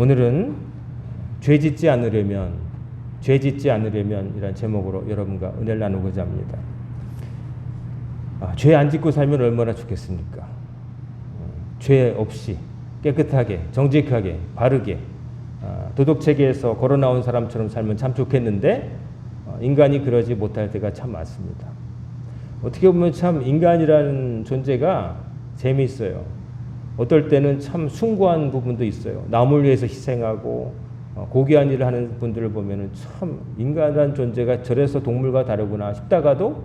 오늘은 죄 짓지 않으려면 이라는 제목으로 여러분과 은혜를 나누고자 합니다. 죄 안 짓고 살면 얼마나 좋겠습니까? 죄 없이 깨끗하게, 정직하게, 바르게 도덕체계에서 걸어나온 사람처럼 살면 참 좋겠는데 인간이 그러지 못할 때가 참 많습니다. 어떻게 보면 참 인간이라는 존재가 재미있어요. 어떨 때는 참 숭고한 부분도 있어요. 남을 위해서 희생하고 고귀한 일을 하는 분들을 보면은 참 인간이라는 존재가 저래서 동물과 다르구나 싶다가도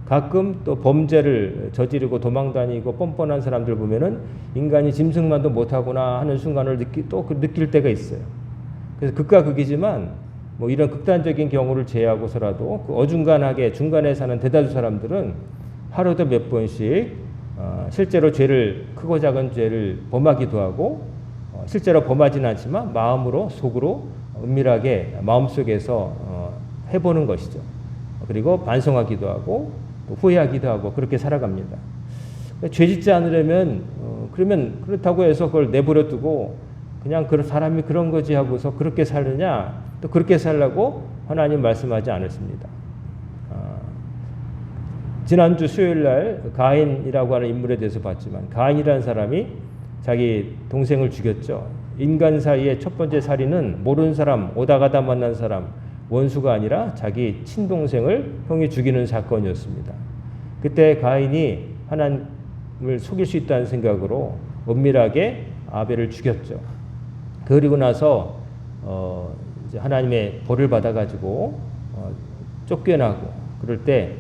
가끔 또 범죄를 저지르고 도망다니고 뻔뻔한 사람들 보면은 인간이 짐승만도 못하구나 하는 순간을 느낄 때가 있어요. 그래서 극과 극이지만 뭐 이런 극단적인 경우를 제외하고서라도 그 어중간하게 중간에 사는 대다수 사람들은 하루도 몇 번씩 실제로 크고 작은 죄를 범하기도 하고 실제로 범하지는 않지만 마음으로 속으로 은밀하게 마음속에서 해보는 것이죠. 그리고 반성하기도 하고 또 후회하기도 하고 그렇게 살아갑니다. 죄 짓지 않으려면 그러면 그렇다고 해서 그걸 내버려 두고 그냥 그 사람이 그런 거지 하고서 그렇게 살느냐, 또 그렇게 살라고 하나님 말씀하지 않았습니다. 지난주 수요일 날 가인이라고 하는 인물에 대해서 봤지만 가인이라는 사람이 자기 동생을 죽였죠. 인간 사이의 첫 번째 살인은 모르는 사람, 오다 가다 만난 사람, 원수가 아니라 자기 친동생을 형이 죽이는 사건이었습니다. 그때 가인이 하나님을 속일 수 있다는 생각으로 은밀하게 아벨을 죽였죠. 그리고 나서 이제 하나님의 벌을 받아가지고 쫓겨나고 그럴 때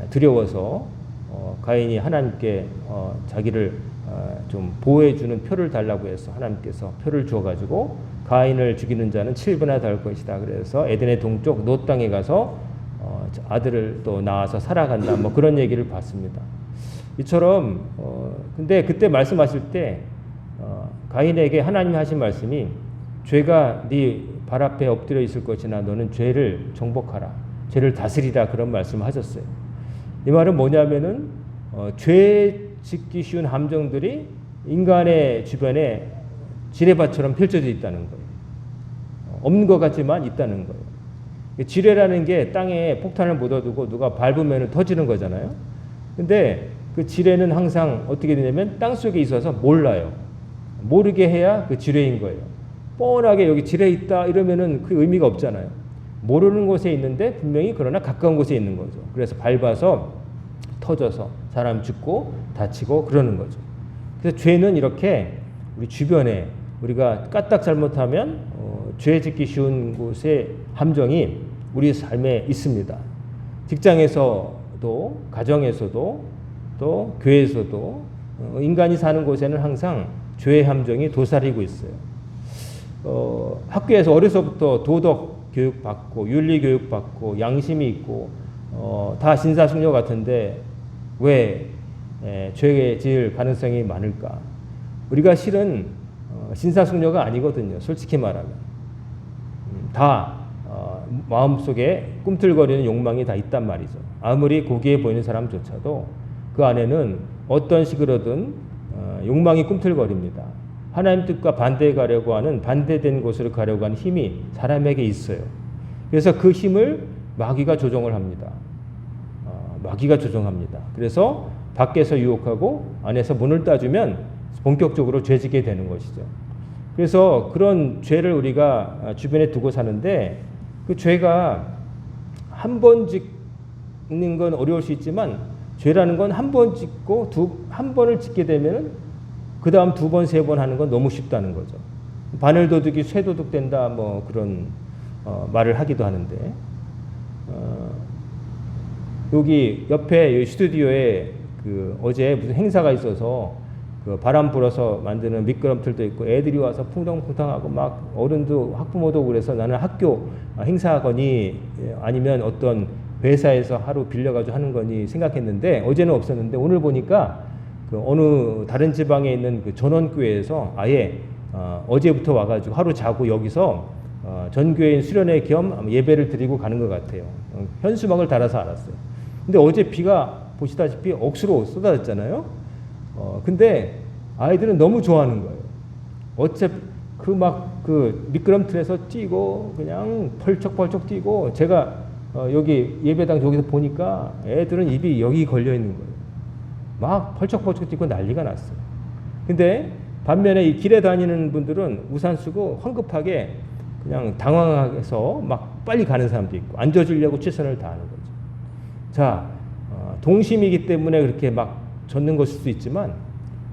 두려워서 가인이 하나님께 자기를 좀 보호해주는 표를 달라고 해서 하나님께서 표를 주어가지고 가인을 죽이는 자는 7분이나 달 것이다. 그래서 에덴의 동쪽 롯 땅에 가서 아들을 또 낳아서 살아간다. 뭐 그런 얘기를 봤습니다. 이처럼 근데 그때 말씀하실 때 가인에게 하나님이 하신 말씀이 죄가 네 발 앞에 엎드려 있을 것이나 너는 죄를 정복하라. 죄를 다스리라. 그런 말씀을 하셨어요. 이 말은 뭐냐면은 죄 짓기 쉬운 함정들이 인간의 주변에 지뢰밭처럼 펼쳐져 있다는 거예요. 없는 것 같지만 있다는 거예요. 지뢰라는 게 땅에 폭탄을 묻어두고 누가 밟으면 터지는 거잖아요. 근데 그 지뢰는 항상 어떻게 되냐면 땅 속에 있어서 몰라요. 모르게 해야 그 지뢰인 거예요. 뻔하게 여기 지뢰 있다 이러면은 그 의미가 없잖아요. 모르는 곳에 있는데 분명히 그러나 가까운 곳에 있는 거죠. 그래서 밟아서 터져서 사람 죽고 다치고 그러는 거죠. 그래서 죄는 이렇게 우리 주변에 우리가 까딱 잘못하면 죄 짓기 쉬운 곳의 함정이 우리 삶에 있습니다. 직장에서도 가정에서도 또 교회에서도 인간이 사는 곳에는 항상 죄의 함정이 도사리고 있어요. 학교에서 어려서부터 도덕 교육 받고 윤리 교육 받고 양심이 있고 다 신사숙녀 같은데 왜 죄 지을 가능성이 많을까? 우리가 실은 신사숙녀가 아니거든요. 솔직히 말하면 다 마음속에 꿈틀거리는 욕망이 다 있단 말이죠. 아무리 고귀해 보이는 사람조차도 그 안에는 어떤 식으로든 욕망이 꿈틀거립니다. 하나님 뜻과 반대에 가려고 하는 반대된 곳으로 가려고 하는 힘이 사람에게 있어요. 그래서 그 힘을 마귀가 조종을 합니다. 마귀가 조종합니다. 그래서 밖에서 유혹하고 안에서 문을 따주면 본격적으로 죄짓게 되는 것이죠. 그래서 그런 죄를 우리가 주변에 두고 사는데 그 죄가 한 번 짓는 건 어려울 수 있지만 죄라는 건 한 번 짓고 한 번을 짓게 되면 그 다음 두 번, 세 번 하는 건 너무 쉽다는 거죠. 바늘도둑이 쇠도둑 된다 뭐 그런 말을 하기도 하는데 여기 옆에 스튜디오에 그 어제 무슨 행사가 있어서 그 바람 불어서 만드는 미끄럼틀도 있고 애들이 와서 풍덩풍덩하고 막 어른도 학부모도 그래서 나는 학교 행사거니 아니면 어떤 회사에서 하루 빌려가지고 하는 거니 생각했는데 어제는 없었는데 오늘 보니까 그 어느 다른 지방에 있는 그 전원교회에서 아예 어제부터 와가지고 하루 자고 여기서 전교회인 수련회 겸 예배를 드리고 가는 것 같아요. 현수막을 달아서 알았어요. 근데 어제 비가 보시다시피 억수로 쏟아졌잖아요. 근데 아이들은 너무 좋아하는 거예요. 어차피 그 막 그 미끄럼틀에서 뛰고 그냥 펄쩍펄쩍 뛰고 제가 여기 예배당 저기서 보니까 애들은 입이 여기 걸려 있는 거예요. 막 펄쩍펄쩍 뛰고 난리가 났어요. 근데 반면에 이 길에 다니는 분들은 우산 쓰고 황급하게 그냥 당황해서 막 빨리 가는 사람도 있고 앉아주려고 최선을 다하는 거죠. 자, 동심이기 때문에 그렇게 막 젖는 것일 수도 있지만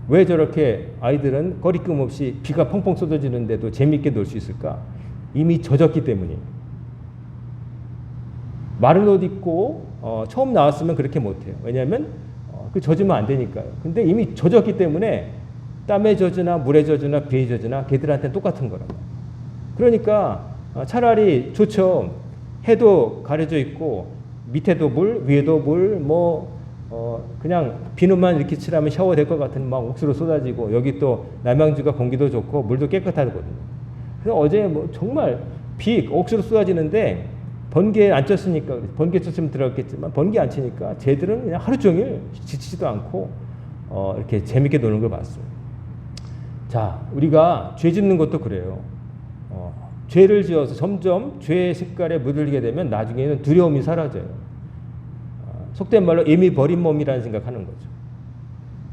왜 저렇게 아이들은 거리낌 없이 비가 펑펑 쏟아지는데도 재미있게 놀 수 있을까? 이미 젖었기 때문이에요. 마른 옷 입고 처음 나왔으면 그렇게 못해요. 왜냐하면 그 젖으면 안 되니까요. 근데 이미 젖었기 때문에 땀에 젖으나 물에 젖으나 비에 젖으나 걔들한테는 똑같은 거라고. 그러니까 차라리 좋죠. 해도 가려져 있고 밑에도 물, 위에도 물, 그냥 비누만 이렇게 칠하면 샤워 될 것 같은 막 옥수로 쏟아지고 여기 또 남양주가 공기도 좋고 물도 깨끗하거든요. 그래서 어제 정말 비 옥수로 쏟아지는데 번개 안 쳤으니까 번개 쳤으면 들어갔겠지만 번개 안 치니까 쟤들은 그냥 하루 종일 지치지도 않고 이렇게 재밌게 노는 걸 봤어요. 자, 우리가 죄 짓는 것도 그래요. 죄를 지어서 점점 죄의 색깔에 물들게 되면 나중에는 두려움이 사라져요. 속된 말로 이미 버린 몸이라는 생각하는 거죠.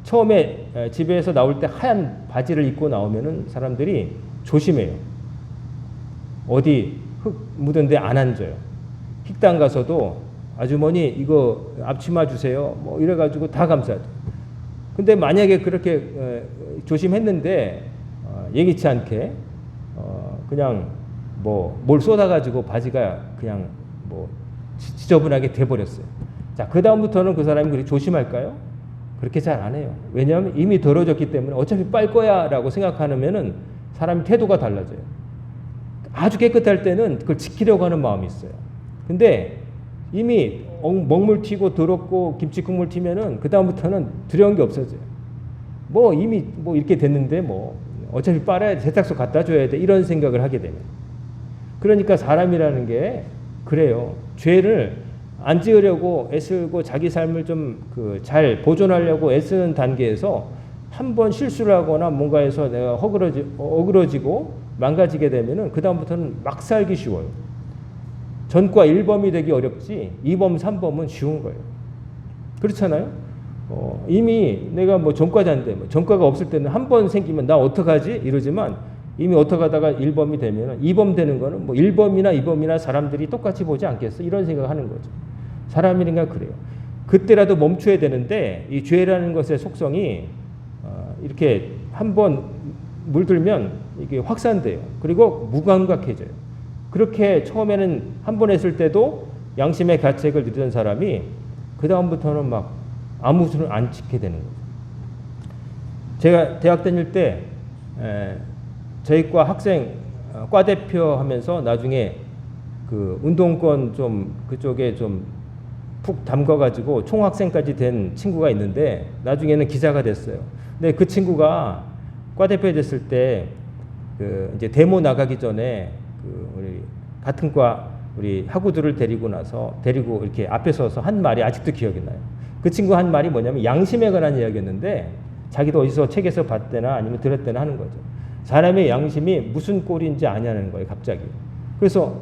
처음에 집에서 나올 때 하얀 바지를 입고 나오면은 사람들이 조심해요. 어디 흙 묻은 데 안 앉아요. 식당 가서도 아주머니 이거 앞치마 주세요. 이래가지고 다 감싸죠. 근데 만약에 그렇게 조심했는데 예기치 않게 그냥 뭘 쏟아가지고 바지가 그냥 지저분하게 돼버렸어요. 자, 그 다음부터는 그 사람이 그렇게 조심할까요? 그렇게 잘 안 해요. 왜냐하면 이미 더러워졌기 때문에 어차피 빨 거야 라고 생각하면은 사람의 태도가 달라져요. 아주 깨끗할 때는 그걸 지키려고 하는 마음이 있어요. 근데 이미 먹물 튀고 더럽고 김치 국물 튀면은 그 다음부터는 두려운 게 없어져요. 이미 이렇게 됐는데 어차피 빨아야 돼, 세탁소 갖다 줘야 돼, 이런 생각을 하게 되면. 그러니까 사람이라는 게 그래요. 죄를 안 지으려고 애쓰고 자기 삶을 좀 잘 보존하려고 애쓰는 단계에서 한번 실수를 하거나 뭔가에서 내가 어그러지고 망가지게 되면은 그 다음부터는 막 살기 쉬워요. 전과 1범이 되기 어렵지 2범, 3범은 쉬운 거예요. 그렇잖아요. 이미 내가 전과자인데 전과가 없을 때는 한 번 생기면 나 어떡하지? 이러지만 이미 어떡하다가 1범이 되면 2범 되는 거는 1범이나 2범이나 사람들이 똑같이 보지 않겠어? 이런 생각하는 거죠. 사람이니까 그래요. 그때라도 멈춰야 되는데 이 죄라는 것의 속성이 이렇게 한번 물들면 이게 확산돼요. 그리고 무감각해져요. 그렇게 처음에는 한 번 했을 때도 양심의 가책을 누리던 사람이 그 다음부터는 막 아무 수를 안 지게 되는 거죠. 제가 대학 다닐 때 저희 과 학생 과 대표 하면서 나중에 그 운동권 좀 그쪽에 좀 푹 담가가지고 총학생까지 된 친구가 있는데 나중에는 기자가 됐어요. 근데 그 친구가 과 대표 됐을 때 이제 데모 나가기 전에 우리 같은 과 우리 학우들을 데리고 이렇게 앞에 서서 한 말이 아직도 기억이 나요. 그 친구 한 말이 뭐냐면 양심에 관한 이야기였는데 자기도 어디서 책에서 봤대나 아니면 들었대나 하는 거죠. 사람의 양심이 무슨 꼴인지 아냐는 거예요, 갑자기. 그래서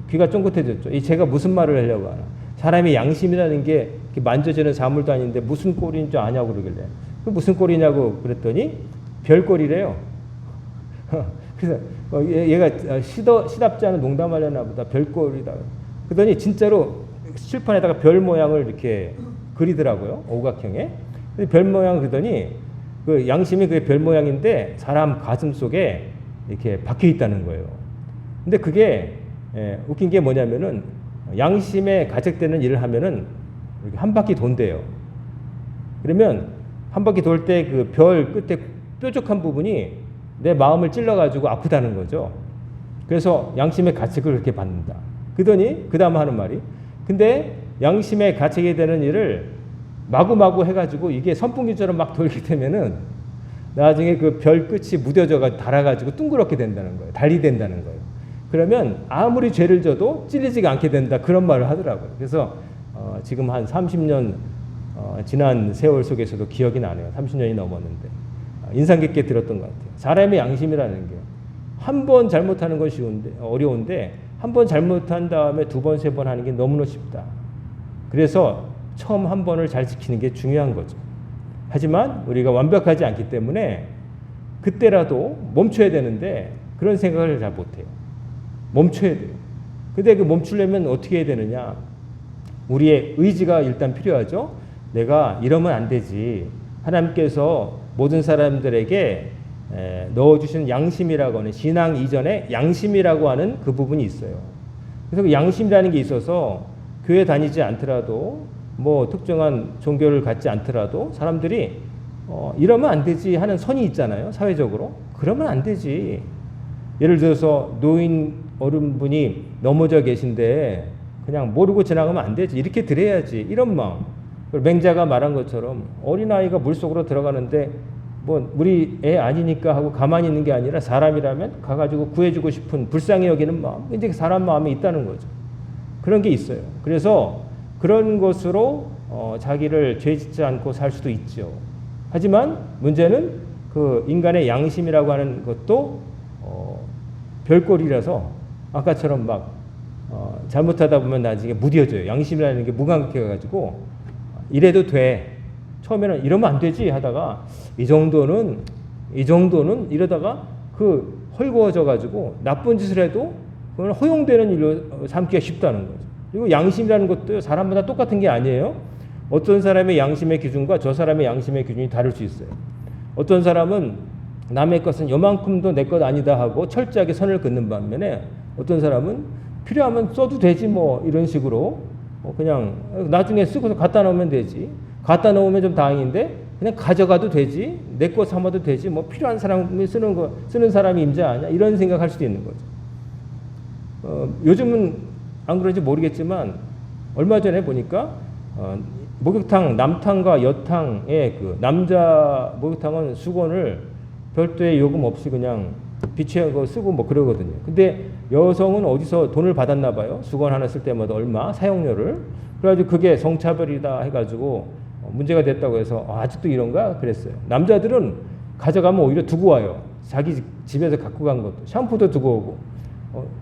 귀가 쫑긋해졌죠. 제가 무슨 말을 하려고 하나. 사람의 양심이라는 게 만져지는 사물도 아닌데 무슨 꼴인 줄 아냐고 그러길래. 그 무슨 꼴이냐고 그랬더니 별꼴이래요. 그래서 얘가 시답지 않은 농담하려나 보다. 별꼴이다. 그러더니 진짜로 칠판에다가 별 모양을 이렇게 그리더라고요. 오각형에. 별 모양 그러더니 그 양심이 그게 별 모양인데 사람 가슴 속에 이렇게 박혀 있다는 거예요. 근데 그게 웃긴 게 뭐냐면은 양심에 가책되는 일을 하면은 이렇게 한 바퀴 돈대요. 그러면 한 바퀴 돌 때 그 별 끝에 뾰족한 부분이 내 마음을 찔러가지고 아프다는 거죠. 그래서 양심의 가책을 그렇게 받는다. 그러더니 그 다음 하는 말이 근데 양심의 가책이 되는 일을 마구마구 해가지고 이게 선풍기처럼 막 돌게 되면은 나중에 그 별 끝이 무뎌져가 달아가지고 둥그렇게 된다는 거예요. 달이 된다는 거예요. 그러면 아무리 죄를 져도 찔리지가 않게 된다. 그런 말을 하더라고요. 그래서 지금 한 30년 지난 세월 속에서도 기억이 나네요. 30년이 넘었는데 인상 깊게 들었던 것 같아요. 사람의 양심이라는 게 한 번 잘못하는 건 어려운데 한 번 잘못한 다음에 두 번, 세 번 하는 게 너무나 쉽다. 그래서 처음 한 번을 잘 지키는 게 중요한 거죠. 하지만 우리가 완벽하지 않기 때문에 그때라도 멈춰야 되는데 그런 생각을 잘 못해요. 멈춰야 돼요. 근데 그 멈추려면 어떻게 해야 되느냐? 우리의 의지가 일단 필요하죠. 내가 이러면 안 되지. 하나님께서 모든 사람들에게 넣어주신 양심이라고 하는 신앙 이전에 양심이라고 하는 그 부분이 있어요. 그래서 그 양심이라는 게 있어서 교회 다니지 않더라도 뭐 특정한 종교를 갖지 않더라도 사람들이 이러면 안 되지 하는 선이 있잖아요. 사회적으로. 그러면 안 되지. 예를 들어서 노인 어른분이 넘어져 계신데 그냥 모르고 지나가면 안 되지. 이렇게 드려야지. 이런 마음. 맹자가 말한 것처럼 어린아이가 물속으로 들어가는데 뭐 우리 애 아니니까 하고 가만히 있는 게 아니라 사람이라면 가가지고 구해주고 싶은 불쌍히 여기는 마음. 이제 사람 마음에 있다는 거죠. 그런 게 있어요. 그래서 그런 것으로 자기를 죄짓지 않고 살 수도 있죠. 하지만 문제는 그 인간의 양심이라고 하는 것도 별꼴이라서 아까처럼 막 잘못하다 보면 나중에 무뎌져요. 양심이라는 게 무감각해가지고 이래도 돼. 처음에는 이러면 안 되지 하다가 이 정도는 이러다가 그 헐거워져가지고 나쁜 짓을 해도 그건 허용되는 일로 삼기가 쉽다는 거죠. 그리고 양심이라는 것도 사람마다 똑같은 게 아니에요. 어떤 사람의 양심의 기준과 저 사람의 양심의 기준이 다를 수 있어요. 어떤 사람은 남의 것은 요만큼도 내 것 아니다 하고 철저하게 선을 긋는 반면에 어떤 사람은 필요하면 써도 되지 뭐 이런 식으로 그냥 나중에 쓰고서 갖다 놓으면 되지. 갖다 놓으면 좀 다행인데 그냥 가져가도 되지. 내 거 삼아도 되지. 뭐 필요한 사람이 쓰는 사람이 임자 아니야. 이런 생각할 수도 있는 거죠. 요즘은 안 그런지 모르겠지만 얼마 전에 보니까 목욕탕 남탕과 여탕의 그 남자 목욕탕은 수건을 별도의 요금 없이 그냥 비치한 거 쓰고 뭐 그러거든요. 근데 여성은 어디서 돈을 받았나 봐요. 수건 하나 쓸 때마다 얼마 사용료를. 그래가지고 그게 성차별이다 해가지고 문제가 됐다고 해서 아직도 이런가 그랬어요. 남자들은 가져가면 오히려 두고 와요. 자기 집에서 갖고 간 것도 샴푸도 두고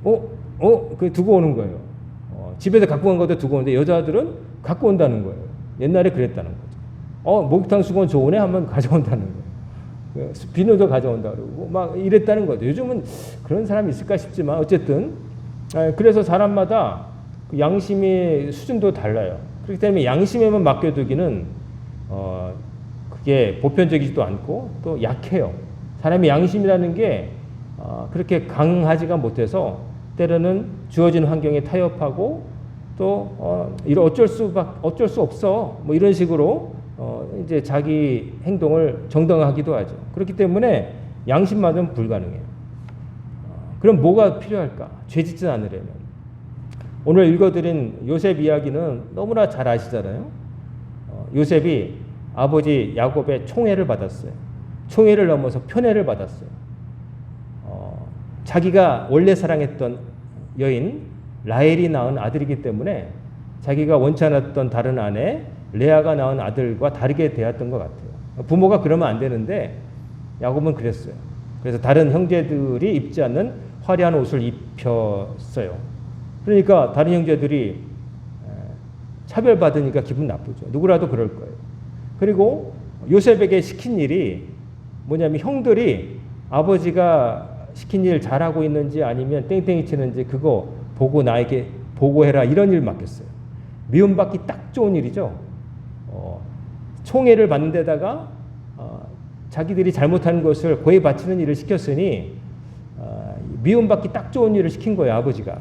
오고 그 두고 오는 거예요. 집에서 갖고 간 것도 두고 오는데 여자들은 갖고 온다는 거예요. 옛날에 그랬다는 거죠. 목욕탕 수건 좋으네 하면 가져온다는 거예요. 비누도 가져온다 그러고 막 이랬다는 거죠. 요즘은 그런 사람이 있을까 싶지만 어쨌든 그래서 사람마다 그 양심의 수준도 달라요. 그렇기 때문에 양심에만 맡겨두기는 그게 보편적이지도 않고 또 약해요. 사람의 양심이라는 게 그렇게 강하지가 못해서 때로는 주어진 환경에 타협하고 또 이런 어쩔 수 없어 뭐 이런 식으로 이제 자기 행동을 정당화하기도 하죠. 그렇기 때문에 양심만은 불가능해요. 그럼 뭐가 필요할까? 죄짓지 않으려면. 오늘 읽어드린 요셉 이야기는 너무나 잘 아시잖아요. 요셉이 아버지 야곱의 총애를 받았어요. 총애를 넘어서 편애를 받았어요. 자기가 원래 사랑했던 여인 라헬이 낳은 아들이기 때문에 자기가 원치 않았던 다른 아내 레아가 낳은 아들과 다르게 대했던 것 같아요. 부모가 그러면 안 되는데 야곱은 그랬어요. 그래서 다른 형제들이 입지 않는 화려한 옷을 입혔어요. 그러니까 다른 형제들이 차별받으니까 기분 나쁘죠. 누구라도 그럴 거예요. 그리고 요셉에게 시킨 일이 뭐냐면 형들이 아버지가 시킨 일 잘하고 있는지 아니면 땡땡이 치는지 그거 보고 나에게 보고해라 이런 일 맡겼어요. 미움받기 딱 좋은 일이죠. 총애를 받는 데다가 자기들이 잘못한 것을 고해 바치는 일을 시켰으니 미움받기 딱 좋은 일을 시킨 거예요. 아버지가.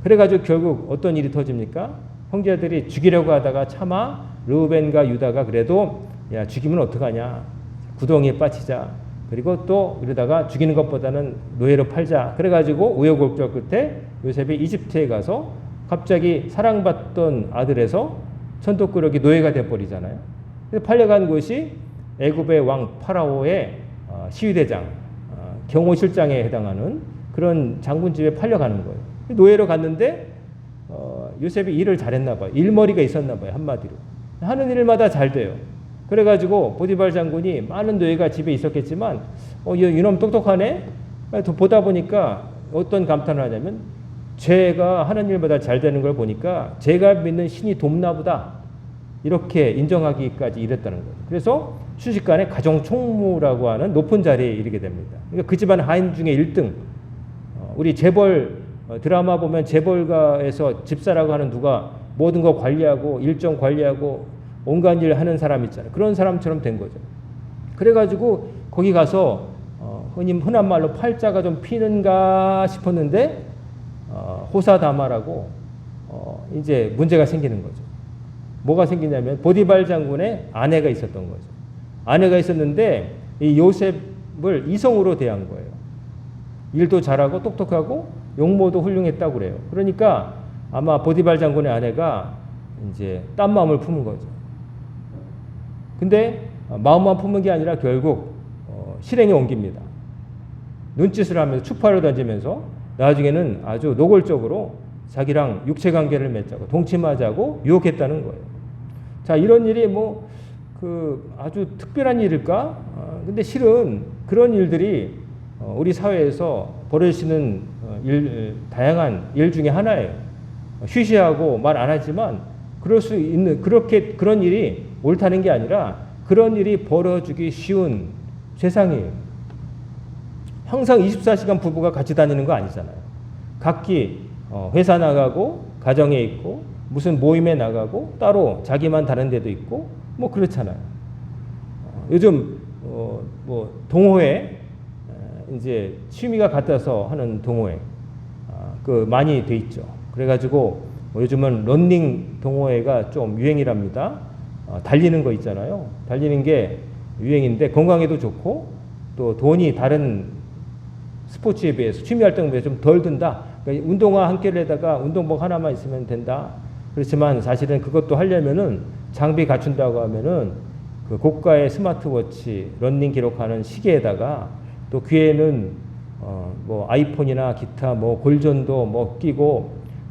그래가지고 결국 어떤 일이 터집니까? 형제들이 죽이려고 하다가 차마 르우벤과 유다가 그래도 야 죽이면 어떡하냐. 구덩이에 빠지자. 그리고 또 이러다가 죽이는 것보다는 노예로 팔자. 그래가지고 우여곡절 끝에 요셉이 이집트에 가서 갑자기 사랑받던 아들에서 천도꾸러기 노예가 돼버리잖아요. 그래서 팔려간 곳이 애굽의 왕 파라오의 시위대장, 경호실장에 해당하는 그런 장군집에 팔려가는 거예요. 노예로 갔는데 요셉이 일을 잘했나 봐요. 일머리가 있었나 봐요. 한마디로. 하는 일마다 잘 돼요. 그래가지고 보디발 장군이 많은 노예가 집에 있었겠지만 이놈 똑똑하네? 더 보다 보니까 어떤 감탄을 하냐면 제가 하는 일보다 잘 되는 걸 보니까 제가 믿는 신이 돕나보다 이렇게 인정하기까지 이랬다는 거예요. 그래서 순식간에 가정 총무라고 하는 높은 자리에 이르게 됩니다. 그러니까 그 집안 하인 중에 1등. 우리 재벌 드라마 보면 재벌가에서 집사라고 하는 누가 모든 거 관리하고 일정 관리하고 온갖 일 하는 사람 있잖아요. 그런 사람처럼 된 거죠. 그래가지고 거기 가서 흔한 말로 팔자가 좀 피는가 싶었는데 호사다마라고 이제 문제가 생기는 거죠. 뭐가 생기냐면 보디발 장군의 아내가 있었던 거죠. 아내가 있었는데 이 요셉을 이성으로 대한 거예요. 일도 잘하고 똑똑하고 용모도 훌륭했다고 그래요. 그러니까 아마 보디발 장군의 아내가 이제 딴 마음을 품은 거죠. 근데 마음만 품은 게 아니라 결국 실행에 옮깁니다. 눈짓을 하면서 추파를 던지면서 나중에는 아주 노골적으로 자기랑 육체 관계를 맺자고 동침하자고 유혹했다는 거예요. 자, 이런 일이 아주 특별한 일일까? 근데 실은 그런 일들이 우리 사회에서 벌어지는 다양한 일 중에 하나예요. 쉬쉬하고 말 안 하지만 그럴 수 있는 그런 일이 옳다는 게 아니라 그런 일이 벌어지기 쉬운 세상이에요. 항상 24시간 부부가 같이 다니는 거 아니잖아요. 각기 회사 나가고 가정에 있고 무슨 모임에 나가고 따로 자기만 다른 데도 있고 뭐 그렇잖아요. 요즘 뭐 동호회 이제 취미가 같아서 하는 동호회 많이 돼 있죠. 그래가지고 요즘은 런닝 동호회가 좀 유행이랍니다. 달리는 거 있잖아요. 달리는 게 유행인데 건강에도 좋고 또 돈이 다른 스포츠에 비해서 취미 활동에 비해서 좀 덜 든다. 그러니까 운동화 한 켤레에다가 운동복 하나만 있으면 된다. 그렇지만 사실은 그것도 하려면은 장비 갖춘다고 하면은 그 고가의 스마트워치, 런닝 기록하는 시계에다가 또 귀에는 뭐 아이폰이나 기타 뭐 골전도 뭐 끼고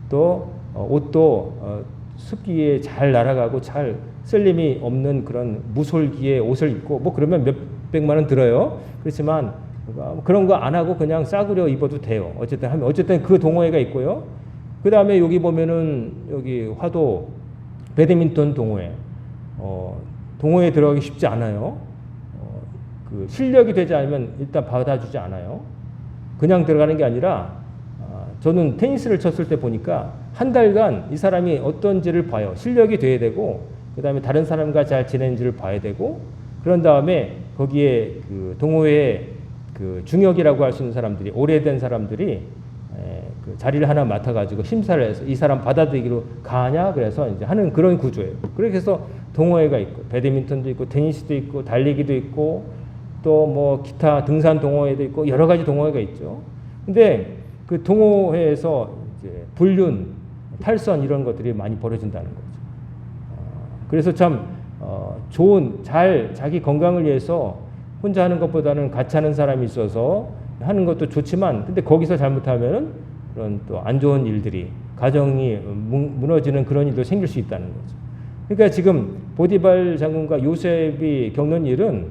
또 옷도 습기에 잘 날아가고 잘 쓸림이 없는 그런 무솔기의 옷을 입고 뭐 그러면 몇 백만 원 들어요. 그렇지만 그런 거 안 하고 그냥 싸구려 입어도 돼요. 어쨌든 그 동호회가 있고요. 그 다음에 여기 보면은 여기 화도 배드민턴 동호회. 동호회에 들어가기 쉽지 않아요. 그 실력이 되지 않으면 일단 받아주지 않아요. 그냥 들어가는 게 아니라 저는 테니스를 쳤을 때 보니까 한 달간 이 사람이 어떤지를 봐요. 실력이 돼야 되고 그 다음에 다른 사람과 잘 지내는지를 봐야 되고 그런 다음에 거기에 그 동호회에 그 중역이라고 할 수 있는 사람들이 오래된 사람들이 그 자리를 하나 맡아가지고 심사를 해서 이 사람 받아들이기로 가냐 그래서 이제 하는 그런 구조예요. 그래서 동호회가 있고 배드민턴도 있고 테니스도 있고 달리기도 있고 또 뭐 기타 등산 동호회도 있고 여러 가지 동호회가 있죠. 근데 그 동호회에서 이제 불륜, 탈선 이런 것들이 많이 벌어진다는 거죠. 그래서 참 좋은 자기 건강을 위해서 혼자 하는 것보다는 같이 하는 사람이 있어서 하는 것도 좋지만 근데 거기서 잘못하면은 그런 또 안 좋은 일들이 가정이 무너지는 그런 일도 생길 수 있다는 거죠. 그러니까 지금 보디발 장군과 요셉이 겪는 일은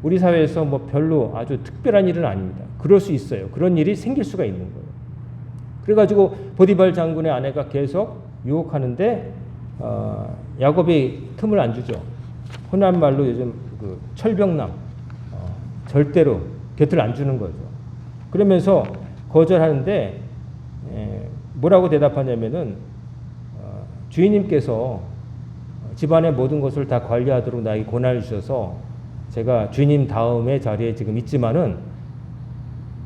우리 사회에서 뭐 별로 아주 특별한 일은 아닙니다. 그럴 수 있어요. 그런 일이 생길 수가 있는 거예요. 그래가지고 보디발 장군의 아내가 계속 유혹하는데 야곱이 틈을 안 주죠. 흔한 말로 요즘 그 철벽남 절대로 곁을 안 주는 거죠. 그러면서 거절하는데 뭐라고 대답하냐면은 주인님께서 집안의 모든 것을 다 관리하도록 나에게 권한을 주셔서 제가 주인님 다음의 자리에 지금 있지만은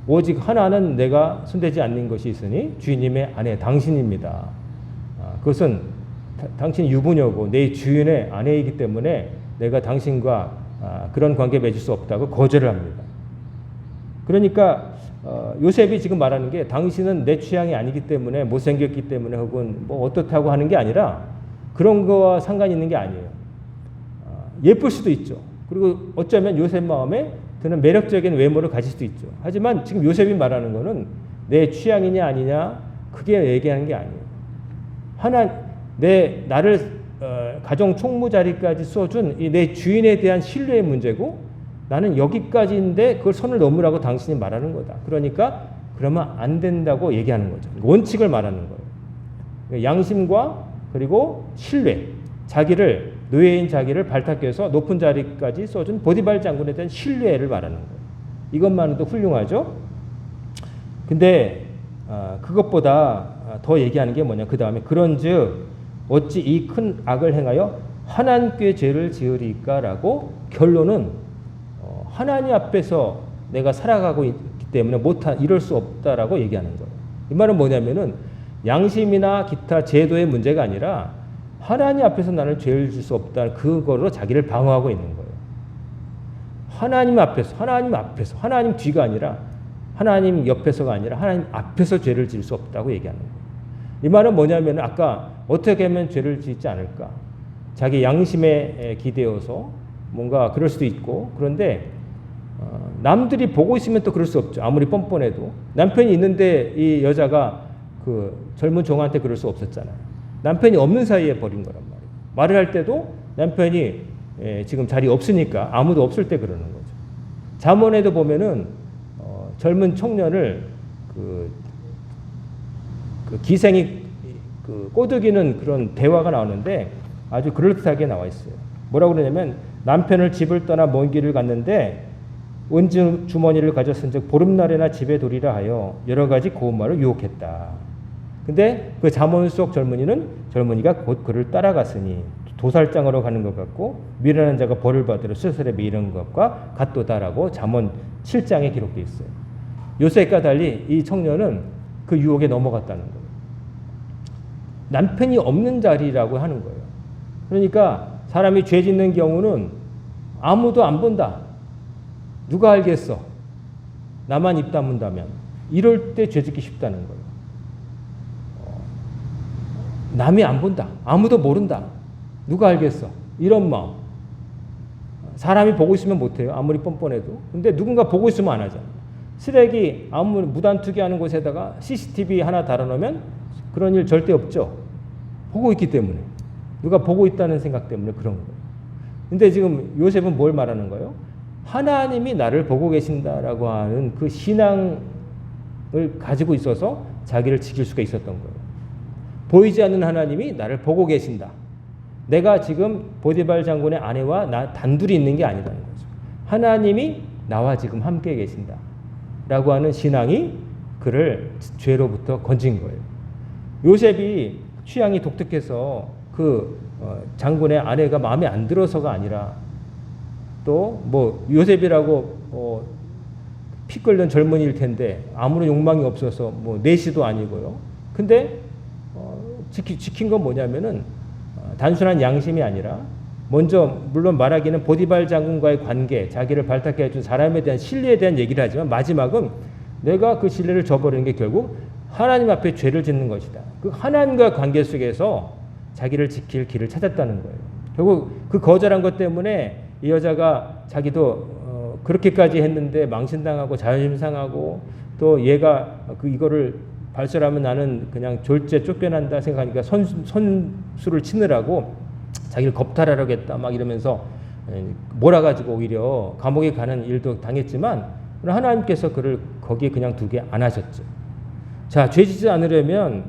오직 하나는 내가 손대지 않는 것이 있으니 주인님의 아내 당신입니다. 그것은 당신 유부녀고 내 주인의 아내이기 때문에 내가 당신과 그런 관계 맺을 수 없다고 거절을 합니다. 그러니까 요셉이 지금 말하는 게 당신은 내 취향이 아니기 때문에 못생겼기 때문에 혹은 뭐 어떻다고 하는 게 아니라 그런 거와 상관이 있는 게 아니에요. 예쁠 수도 있죠. 그리고 어쩌면 요셉 마음에 드는 매력적인 외모를 가질 수도 있죠. 하지만 지금 요셉이 말하는 거는 내 취향이냐 아니냐 그게 얘기하는 게 아니에요. 나를 가정 총무 자리까지 써준 이 내 주인에 대한 신뢰의 문제고 나는 여기까지인데 그걸 선을 넘으라고 당신이 말하는 거다. 그러니까 그러면 안 된다고 얘기하는 거죠. 원칙을 말하는 거예요. 양심과 그리고 신뢰, 노예인 자기를 발탁해서 높은 자리까지 써준 보디발 장군에 대한 신뢰를 말하는 거예요. 이것만으로도 훌륭하죠. 근데 그것보다 더 얘기하는 게 뭐냐. 그 다음에 그런즉 어찌 이 큰 악을 행하여 하나님께 죄를 지으리까라고 결론은 하나님 앞에서 내가 살아가고 있기 때문에 이럴 수 없다라고 얘기하는 거예요. 이 말은 뭐냐면은 양심이나 기타 제도의 문제가 아니라 하나님 앞에서 나는 죄를 질 수 없다. 그거로 자기를 방어하고 있는 거예요. 하나님 하나님 뒤가 아니라 하나님 옆에서가 아니라 하나님 앞에서 죄를 질 수 없다고 얘기하는 거예요. 이 말은 뭐냐면 아까 어떻게 하면 죄를 짓지 않을까? 자기 양심에 기대어서 뭔가 그럴 수도 있고 그런데 남들이 보고 있으면 또 그럴 수 없죠. 아무리 뻔뻔해도. 남편이 있는데 이 여자가 그 젊은 종한테 그럴 수 없었잖아요. 남편이 없는 사이에 버린 거란 말이에요. 말을 할 때도 남편이 지금 자리 없으니까 아무도 없을 때 그러는 거죠. 잠언에도 보면은 젊은 청년을 그 기생이 꼬드기는 그런 대화가 나오는데 아주 그럴듯하게 나와 있어요. 뭐라고 그러냐면 남편을 집을 떠나 먼 길을 갔는데 은지 주머니를 가졌은즉 보름날에나 집에 도리라 하여 여러 가지 고운 말을 유혹했다. 근데 그 잠언 속 젊은이가 곧 그를 따라갔으니 도살장으로 가는 것 같고 미련한 자가 벌을 받으러 스스로 미는 것과 같도다라고 잠언 7장에 기록되어 있어요. 요셉과 달리 이 청년은 그 유혹에 넘어갔다는 거예요. 남편이 없는 자리라고 하는 거예요. 그러니까 사람이 죄 짓는 경우는 아무도 안 본다. 누가 알겠어? 나만 입 다문다면. 이럴 때 죄 짓기 쉽다는 거예요. 남이 안 본다. 아무도 모른다. 누가 알겠어? 이런 마음. 사람이 보고 있으면 못해요. 아무리 뻔뻔해도. 근데 누군가 보고 있으면 안 하잖아요. 쓰레기 아무리 무단투기하는 곳에다가 CCTV 하나 달아놓으면 그런 일 절대 없죠. 보고 있기 때문에. 누가 보고 있다는 생각 때문에 그런 거예요. 근데 지금 요셉은 뭘 말하는 거예요? 하나님이 나를 보고 계신다라고 하는 그 신앙을 가지고 있어서 자기를 지킬 수가 있었던 거예요. 보이지 않는 하나님이 나를 보고 계신다. 내가 지금 보디발 장군의 아내와 나 단둘이 있는 게 아니라는 거죠. 하나님이 나와 지금 함께 계신다. 라고 하는 신앙이 그를 죄로부터 건진 거예요. 요셉이 취향이 독특해서 그 장군의 아내가 마음에 안 들어서가 아니라 또 뭐 요셉이라고 피 끓는 젊은이일 텐데 아무런 욕망이 없어서 뭐 내시도 아니고요. 근데 지킨 건 뭐냐면은 단순한 양심이 아니라 먼저 물론 말하기는 보디발 장군과의 관계, 자기를 발탁해 준 사람에 대한 신뢰에 대한 얘기를 하지만 마지막은 내가 그 신뢰를 저버리는 게 결국 하나님 앞에 죄를 짓는 것이다. 그 하나님과 관계 속에서 자기를 지킬 길을 찾았다는 거예요. 결국 그 거절한 것 때문에 이 여자가 자기도 그렇게까지 했는데 망신당하고 자존심 상하고 또 얘가 이거를 발설하면 나는 그냥 졸제 쫓겨난다 생각하니까 선수를 치느라고 자기를 겁탈하려겠다 막 이러면서 몰아가지고 오히려 감옥에 가는 일도 당했지만 하나님께서 그를 거기에 그냥 두게 안 하셨죠. 자, 죄짓지 않으려면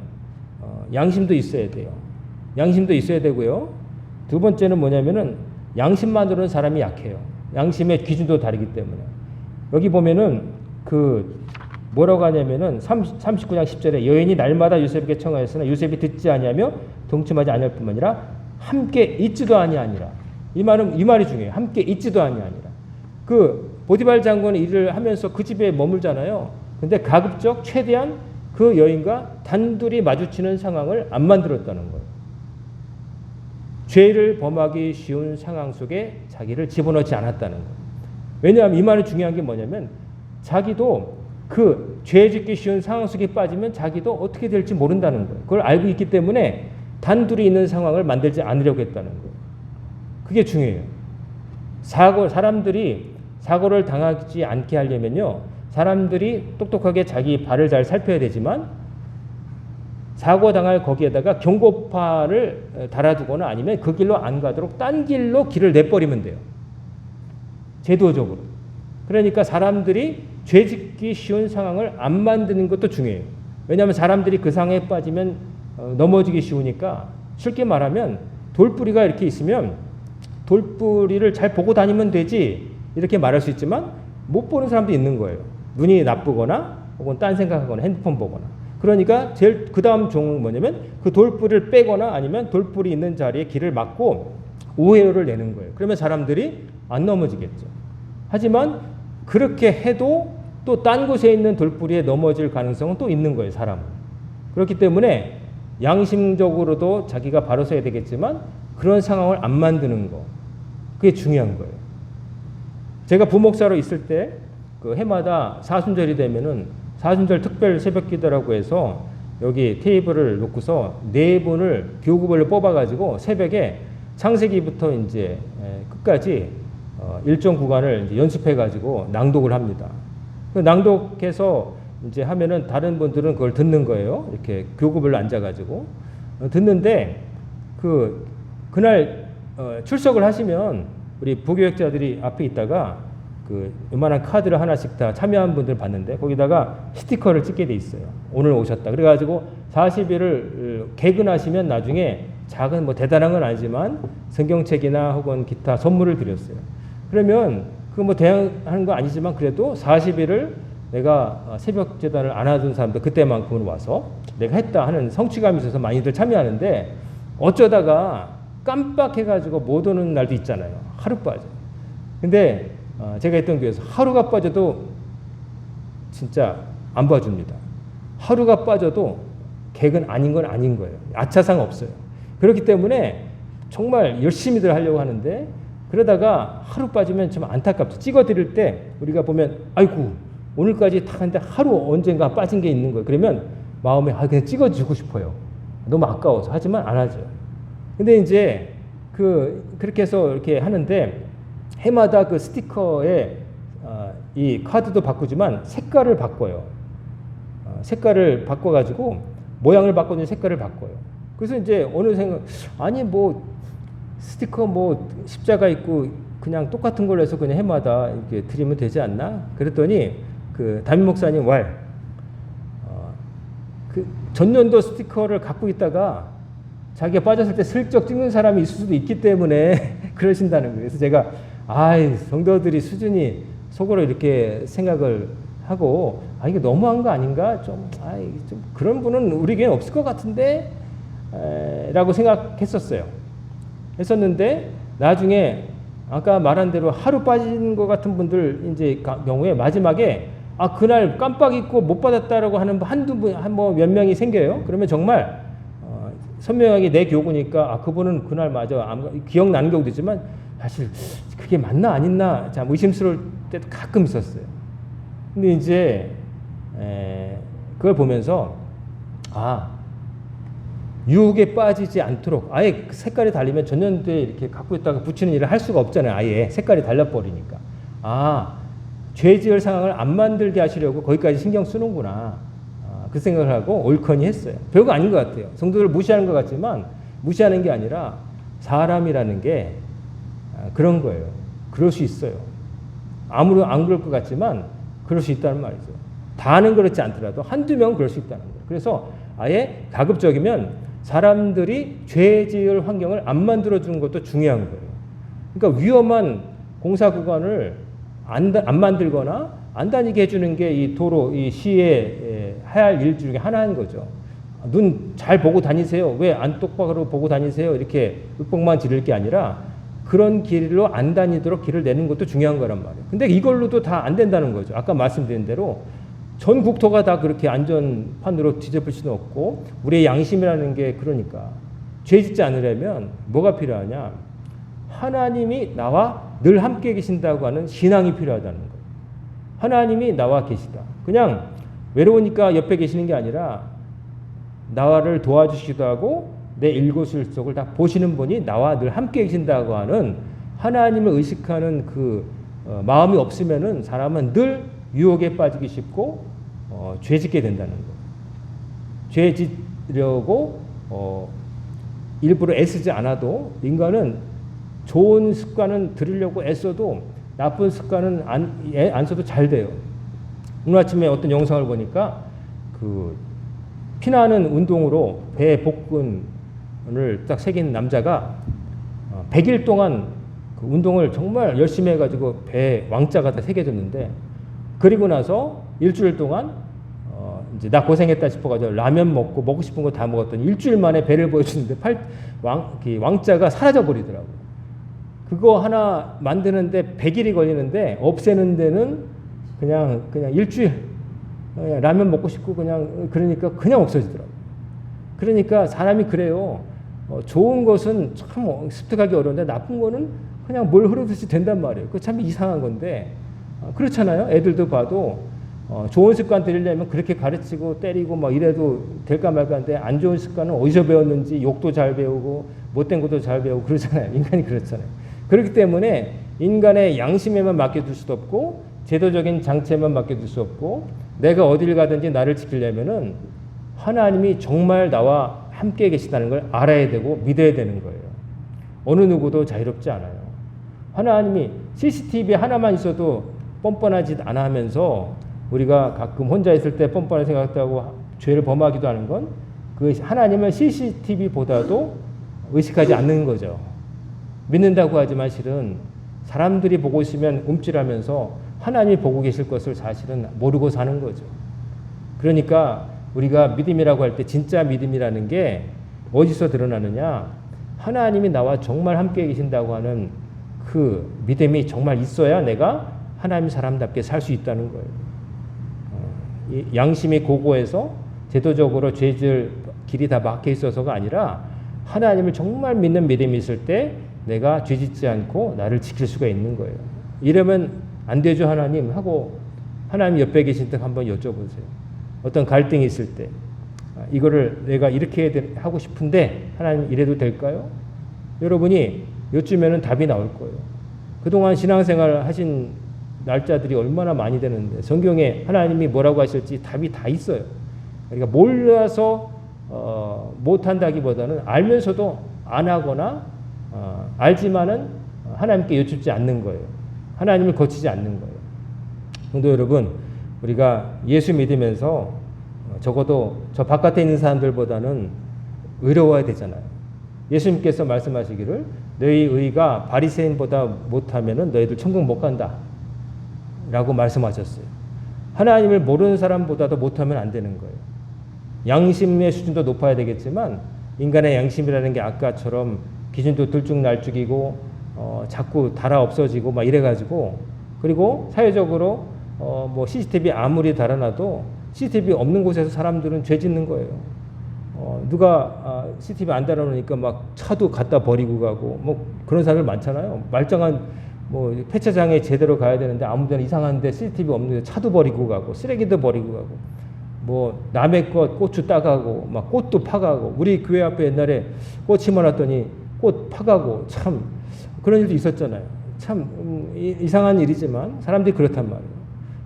양심도 있어야 돼요. 양심도 있어야 되고요. 두 번째는 뭐냐면은 양심만으로는 사람이 약해요. 양심의 기준도 다르기 때문에. 여기 보면은 뭐라고 하냐면은 39장 10절에 여인이 날마다 요셉에게 청하였으나 요셉이 듣지 아니하며 동침하지 아니할 뿐만 아니라 함께 있지도 아니하니라. 이 말이 중요해요. 함께 있지도 아니하니라. 그 보디발 장군은 일을 하면서 그 집에 머물잖아요. 근데 가급적 최대한 그 여인과 단둘이 마주치는 상황을 안 만들었다는 거예요. 죄를 범하기 쉬운 상황 속에 자기를 집어넣지 않았다는 거예요. 왜냐하면 이 말이 중요한 게 뭐냐면 자기도 그 죄 짓기 쉬운 상황 속에 빠지면 자기도 어떻게 될지 모른다는 거예요. 그걸 알고 있기 때문에 단둘이 있는 상황을 만들지 않으려고 했다는 거예요. 그게 중요해요. 사람들이 사고를 당하지 않게 하려면요. 사람들이 똑똑하게 자기 발을 잘 살펴야 되지만 사고 당할 거기에다가 경고파를 달아두거나 아니면 그 길로 안 가도록 딴 길로 길을 내버리면 돼요. 제도적으로. 그러니까 사람들이 죄 짓기 쉬운 상황을 안 만드는 것도 중요해요. 왜냐하면 사람들이 그 상황에 빠지면 넘어지기 쉬우니까, 쉽게 말하면 돌뿌리가 이렇게 있으면 돌뿌리를 잘 보고 다니면 되지 이렇게 말할 수 있지만 못 보는 사람도 있는 거예요. 눈이 나쁘거나 혹은 딴 생각하거나 핸드폰 보거나. 그러니까 제일 그 다음 종은 뭐냐면 그 돌뿌리를 빼거나 아니면 돌뿌리 있는 자리에 길을 막고 우회로를 내는 거예요. 그러면 사람들이 안 넘어지겠죠. 하지만 그렇게 해도 또 딴 곳에 있는 돌뿌리에 넘어질 가능성은 또 있는 거예요, 사람은. 그렇기 때문에 양심적으로도 자기가 바로 서야 되겠지만 그런 상황을 안 만드는 거, 그게 중요한 거예요. 제가 부목사로 있을 때 그 해마다 사순절이 되면은 사순절 특별 새벽 기도라고 해서 여기 테이블을 놓고서 네 분을 교구별로 뽑아가지고 새벽에 창세기부터 이제 끝까지 일정 구간을 이제 연습해가지고 낭독을 합니다. 그 낭독해서 이제 하면은 다른 분들은 그걸 듣는 거예요. 이렇게 교구별로 앉아가지고 듣는데 그날 출석을 하시면 우리 부교역자들이 앞에 있다가 그 요만한 카드를 하나씩 다 참여한 분들 봤는데 거기다가 스티커를 찍게 돼 있어요. 오늘 오셨다. 그래가지고 40일을 개근하시면 나중에 작은 뭐 대단한 건 아니지만 성경책이나 혹은 기타 선물을 드렸어요. 그러면 그 뭐 대단한 거 아니지만 그래도 40일을 내가 새벽 제단을 안 하던 사람들 그때만큼은 와서 내가 했다 하는 성취감이 있어서 많이들 참여하는데 어쩌다가 깜빡해가지고 못 오는 날도 있잖아요. 하루 빠져. 근데 제가 했던 교회에서 하루가 빠져도 진짜 안 봐줍니다. 하루가 빠져도 객은 아닌 건 아닌 거예요. 아차상 없어요. 그렇기 때문에 정말 열심히들 하려고 하는데 그러다가 하루 빠지면 좀 안타깝죠. 찍어드릴 때 우리가 보면 아이고 오늘까지 다 했는데 하루 언젠가 빠진 게 있는 거예요. 그러면 마음에 그냥 찍어주고 싶어요. 너무 아까워서. 하지만 안 하죠. 근데 이제 그렇게 해서 이렇게 하는데 해마다 그 스티커에 이 카드도 바꾸지만 색깔을 바꿔요. 색깔을 바꿔가지고 모양을 바꾸는 색깔을 바꿔요. 그래서 이제 어느 생각 아니 뭐 스티커 뭐 십자가 있고 그냥 똑같은 걸로 해서 그냥 해마다 이렇게 드리면 되지 않나? 그랬더니 그 담임 목사님 그 전년도 스티커를 갖고 있다가 자기가 빠졌을 때 슬쩍 찍는 사람이 있을 수도 있기 때문에 그러신다는 거예요. 그래서 제가 성도들이 수준이 속으로 이렇게 생각을 하고 이게 너무한 거 아닌가? 좀 그런 분은 우리 교회는 없을 것 같은데 라고 생각했었어요. 했었는데 나중에 아까 말한 대로 하루 빠진 것 같은 분들 이제 경우에 마지막에 그날 깜빡 잊고 못 받았다라고 하는 한두 분, 몇 명이 생겨요. 그러면 정말 선명하게 내 교구니까 그분은 그날 맞아 기억나는 경우도 있지만 사실 그게 맞나 아니나 참 의심스러울 때도 가끔 있었어요. 근데 이제 그걸 보면서 유혹에 빠지지 않도록 아예 색깔이 달리면 전년도에 이렇게 갖고 있다가 붙이는 일을 할 수가 없잖아요. 아예 색깔이 달려버리니까. 죄 지을 상황을 안 만들게 하시려고 거기까지 신경 쓰는구나. 그 생각을 하고 옳거니 했어요. 별거 아닌 것 같아요. 성도들을 무시하는 것 같지만 무시하는 게 아니라 사람이라는 게 그런 거예요. 그럴 수 있어요. 아무런 안 그럴 것 같지만 그럴 수 있다는 말이죠. 다는 그렇지 않더라도 한두 명은 그럴 수 있다는 거예요. 그래서 아예 가급적이면 사람들이 죄 지을 환경을 안 만들어주는 것도 중요한 거예요. 그러니까 위험한 공사 구간을 안 만들거나 안 다니게 해주는 게 이 도로, 이 시에 해야 할 일 중에 하나인 거죠. 눈 잘 보고 다니세요. 왜 안 똑바로 보고 다니세요? 이렇게 윽박만 지를 게 아니라 그런 길로 안 다니도록 길을 내는 것도 중요한 거란 말이에요. 근데 이걸로도 다 안 된다는 거죠. 아까 말씀드린 대로 전 국토가 다 그렇게 안전판으로 뒤집을 수는 없고 우리의 양심이라는 게 그러니까 죄 짓지 않으려면 뭐가 필요하냐? 하나님이 나와 늘 함께 계신다고 하는 신앙이 필요하다는 거예요. 하나님이 나와 계시다. 그냥 외로우니까 옆에 계시는 게 아니라 나를 도와주시기도 하고 내 일거수일투족을 다 보시는 분이 나와 늘 함께 계신다고 하는 하나님을 의식하는 그 마음이 없으면은 사람은 늘 유혹에 빠지기 쉽고 죄 짓게 된다는 거. 죄 짓려고 일부러 애쓰지 않아도 인간은 좋은 습관은 들으려고 애써도 나쁜 습관은 안 써도 잘 돼요. 오늘 아침에 어떤 영상을 보니까 그 피나는 운동으로 배 복근을 딱 새긴 남자가 100일 동안 그 운동을 정말 열심히 해가지고 배 왕자가 다 새겨졌는데, 그리고 나서 일주일 동안 이제 나 고생했다 싶어가지고 라면 먹고 싶은 거 다 먹었더니 일주일 만에 배를 보여주는데 왕자가 사라져 버리더라고. 그거 하나 만드는데 100일이 걸리는데 없애는 데는 그냥 일주일, 그냥 라면 먹고 싶고 그러니까 그냥 없어지더라고. 그러니까 사람이 그래요. 좋은 것은 참 습득하기 어려운데 나쁜 거는 그냥 뭘 흐르듯이 된단 말이에요. 그거 참 이상한 건데, 그렇잖아요. 애들도 봐도 좋은 습관 들이려면 그렇게 가르치고 때리고 막 이래도 될까 말까 한데, 안 좋은 습관은 어디서 배웠는지 욕도 잘 배우고 못된 것도 잘 배우고 그러잖아요. 인간이 그렇잖아요. 그렇기 때문에 인간의 양심에만 맡겨둘 수도 없고 제도적인 장치에만 맡겨둘 수 없고, 내가 어딜 가든지 나를 지키려면은 하나님이 정말 나와 함께 계시다는 걸 알아야 되고 믿어야 되는 거예요. 어느 누구도 자유롭지 않아요. 하나님이 CCTV 하나만 있어도 뻔뻔하지 않아 하면서 우리가 가끔 혼자 있을 때 뻔뻔하게 생각하고 죄를 범하기도 하는 건 그 하나님은 CCTV보다도 의식하지 않는 거죠. 믿는다고 하지만 실은 사람들이 보고 있으면 움찔하면서 하나님이 보고 계실 것을 사실은 모르고 사는 거죠. 그러니까 우리가 믿음이라고 할 때 진짜 믿음이라는 게 어디서 드러나느냐? 하나님이 나와 정말 함께 계신다고 하는 그 믿음이 정말 있어야 내가 하나님 사람답게 살 수 있다는 거예요. 양심이 고고해서 제도적으로 죄질 길이 다 막혀 있어서가 아니라 하나님을 정말 믿는 믿음이 있을 때 내가 죄짓지 않고 나를 지킬 수가 있는 거예요. 이러면 안 되죠 하나님 하고 하나님 옆에 계신 듯 한번 여쭤보세요. 어떤 갈등이 있을 때 이거를 내가 이렇게 하고 싶은데 하나님 이래도 될까요? 여러분이 여쭈면은 답이 나올 거예요. 그동안 신앙생활 하신 날짜들이 얼마나 많이 되는데 성경에 하나님이 뭐라고 하실지 답이 다 있어요. 그러니까 몰라서 못한다기보다는 알면서도 안 하거나 알지만은 하나님께 여쭙지 않는 거예요. 하나님을 거치지 않는 거예요. 성도 여러분, 우리가 예수 믿으면서 적어도 저 바깥에 있는 사람들보다는 의로워야 되잖아요. 예수님께서 말씀하시기를 너희 의가 바리새인보다 못하면은 너희들 천국 못 간다 라고 말씀하셨어요. 하나님을 모르는 사람보다도 못하면 안 되는 거예요. 양심의 수준도 높아야 되겠지만 인간의 양심이라는 게 아까처럼 기준도 들쭉날쭉이고 자꾸 달아 없어지고 막 이래가지고, 그리고 사회적으로 뭐 CCTV 아무리 달아놔도 CCTV 없는 곳에서 사람들은 죄 짓는 거예요. 누가 CCTV 안 달아놓으니까 막 차도 갖다 버리고 가고 뭐 그런 사람들 많잖아요. 말짱한 뭐 폐차장에 제대로 가야 되는데 아무데나 이상한데 CCTV 없는데 차도 버리고 가고 쓰레기도 버리고 가고 뭐 남의 것 고추 따가고 막 꽃도 파가고, 우리 교회 앞에 옛날에 꽃 심어놨더니 꽃 파가고 참 그런 일도 있었잖아요. 참 이상한 일이지만 사람들이 그렇단 말이에요.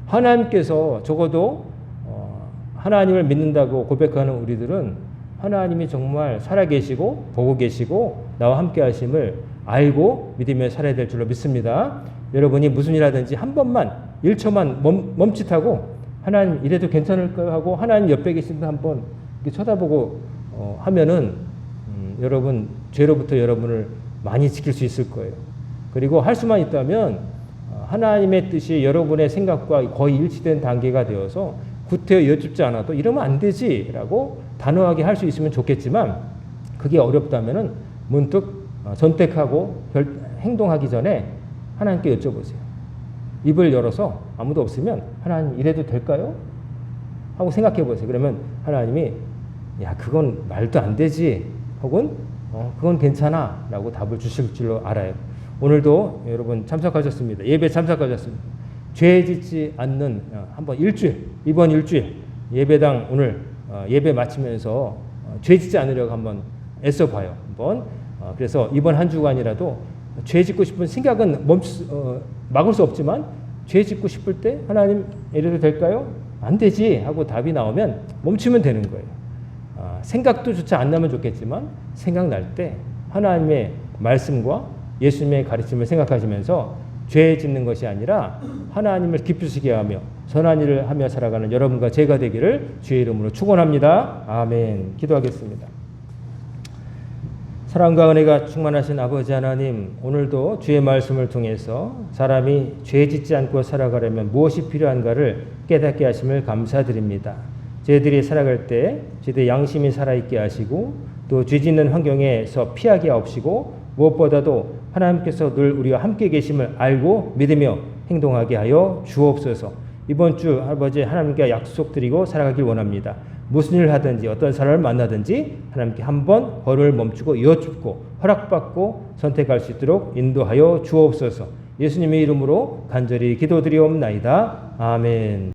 하나님께서 적어도 하나님을 믿는다고 고백하는 우리들은 하나님이 정말 살아계시고 보고 계시고 나와 함께 하심을 알고 믿으며 살아야 될 줄로 믿습니다. 여러분이 무슨 일 하든지 한 번만 1초만 멈칫하고 하나님 이래도 괜찮을까요? 하고 하나님 옆에 계신 분 한번 쳐다보고 하면은 여러분 죄로부터 여러분을 많이 지킬 수 있을 거예요. 그리고 할 수만 있다면 하나님의 뜻이 여러분의 생각과 거의 일치된 단계가 되어서 구태여 여쭙지 않아도 이러면 안 되지라고 단호하게 할 수 있으면 좋겠지만, 그게 어렵다면은 문득 선택하고 행동하기 전에 하나님께 여쭤보세요. 입을 열어서 아무도 없으면 하나님 이래도 될까요? 하고 생각해 보세요. 그러면 하나님이 야 그건 말도 안 되지 혹은 그건 괜찮아 라고 답을 주실 줄로 알아요. 오늘도 여러분 참석하셨습니다. 예배 참석하셨습니다. 죄 짓지 않는 한번 이번 일주일 예배당 오늘 예배 마치면서 죄 짓지 않으려고 한번 애써봐요. 한번 그래서 이번 한 주간이라도 죄 짓고 싶은 생각은 막을 수 없지만 죄 짓고 싶을 때 하나님 이래도 될까요? 안 되지 하고 답이 나오면 멈추면 되는 거예요. 생각도 조차 안 나면 좋겠지만 생각날 때 하나님의 말씀과 예수님의 가르침을 생각하시면서 죄 짓는 것이 아니라 하나님을 기쁘시게 하며 선한 일을 하며 살아가는 여러분과 제가 되기를 주의 이름으로 축원합니다. 아멘. 기도하겠습니다. 사랑과 은혜가 충만하신 아버지 하나님, 오늘도 주의 말씀을 통해서 사람이 죄 짓지 않고 살아가려면 무엇이 필요한가를 깨닫게 하심을 감사드립니다. 저희들이 살아갈 때 저희들의 양심이 살아있게 하시고 또 죄 짓는 환경에서 피하게 하옵시고 무엇보다도 하나님께서 늘 우리와 함께 계심을 알고 믿으며 행동하게 하여 주옵소서. 이번 주 아버지 하나님께 약속드리고 살아가길 원합니다. 무슨 일을 하든지 어떤 사람을 만나든지 하나님께 한번 걸음을 멈추고 여쭙고 허락받고 선택할 수 있도록 인도하여 주옵소서. 예수님의 이름으로 간절히 기도드리옵나이다. 아멘.